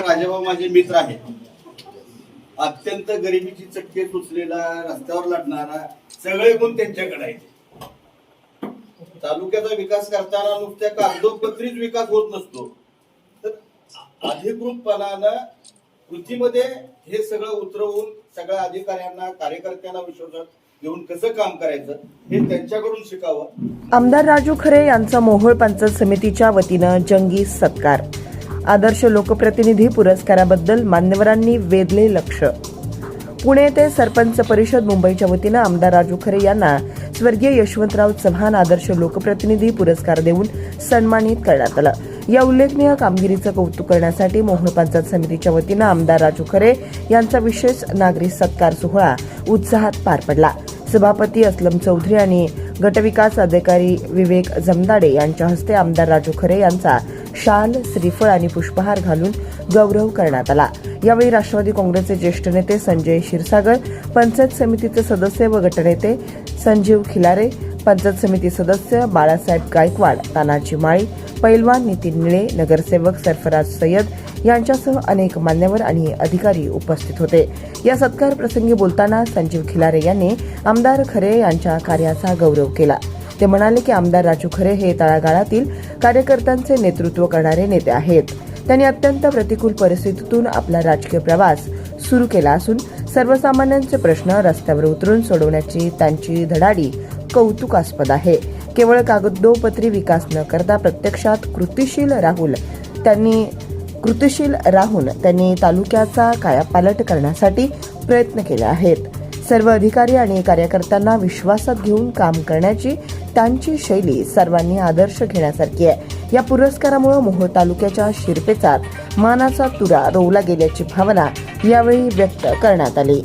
राजाभाऊ माझे मित्र आहेत. अत्यंत गरिबीची चटके सुचलेला, रस्त्यावर लढणारा, सगळे गुण त्यांच्याकडे आहेत. तालुक्याचा विकास करताना नुसत्या कागदोपत्रीच विकास होत नसतो, तर अधिकृतपणानं कृतीमध्ये हे सगळं उतरवून सगळ्या अधिकाऱ्यांना, कार्यकर्त्यांना विश्वासात घेऊन कसं काम करायचं हे त्यांच्याकडून शिकावं. आमदार राजू खरे यांचा मोहोळ पंचायत समितीच्या वतीनं जंगी सत्कार. आदर्श लोकप्रतिनिधी पुरस्काराबद्दल मान्यवरांनी वेधले लक्ष. पुणे येथे सरपंच परिषद मुंबईच्या वतीनं आमदार राजू खरे यांना स्वर्गीय यशवंतराव चव्हाण आदर्श लोकप्रतिनिधी पुरस्कार देऊन सन्मानित करण्यात आलं. या उल्लेखनीय कामगिरीचं कौतुक करण्यासाठी मोहोळ पंचायत समितीच्या वतीनं आमदार राजू खरे यांचा विशेष नागरी सत्कार सोहळा उत्साहात पार पडला. सभापती असलम चौधरी आणि गटविकास अधिकारी विवेक जमदाडे यांच्या हस्ते आमदार राजू खरे यांचा शाल, श्रीफळ आणि पुष्पहार घालून गौरव करण्यात आला. यावेळी राष्ट्रवादी काँग्रेसचे ज्येष्ठ नेते संजय क्षीरसागर, पंचायत समितीचे सदस्य व गटनेते संजीव खिलारे, पंचायत समिती सदस्य बाळासाहेब गायकवाड, तानाजी माळी, पैलवान नितीन निळे, नगरसेवक सरफराज सय्यद यांच्यासह अनेक मान्यवर आणि अधिकारी उपस्थित होते. या सत्कार प्रसंगी बोलताना संजीव खिलारे यांनी आमदार खरे यांच्या कार्याचा गौरव केला. ते म्हणाले की आमदार राजू खरे हे तळागाळातील कार्यकर्त्यांचे नेतृत्व करणारे नेते आहेत. त्यांनी अत्यंत प्रतिकूल परिस्थितीतून आपला राजकीय प्रवास सुरू केला असून सर्वसामान्यांचे प्रश्न रस्त्यावर उतरून सोडवण्याची त्यांची धडाडी कौतुकास्पद आहे. केवळ कागदोपत्री विकास न करता प्रत्यक्षात कृतिशील राहून त्यांनी तालुक्याचा कायापालट करण्यासाठी प्रयत्न केले आहेत. सर्व अधिकारी आणि कार्यकर्त्यांना विश्वासात घेऊन काम करण्याची त्यांची शैली सर्वांनी आदर्श घेण्यासारखी आहे. या पुरस्कारामुळे मोहोळ तालुक्याच्या शिरपेचात मानाचा तुरा रोवला गेल्याची भावना यावेळी व्यक्त करण्यात आली.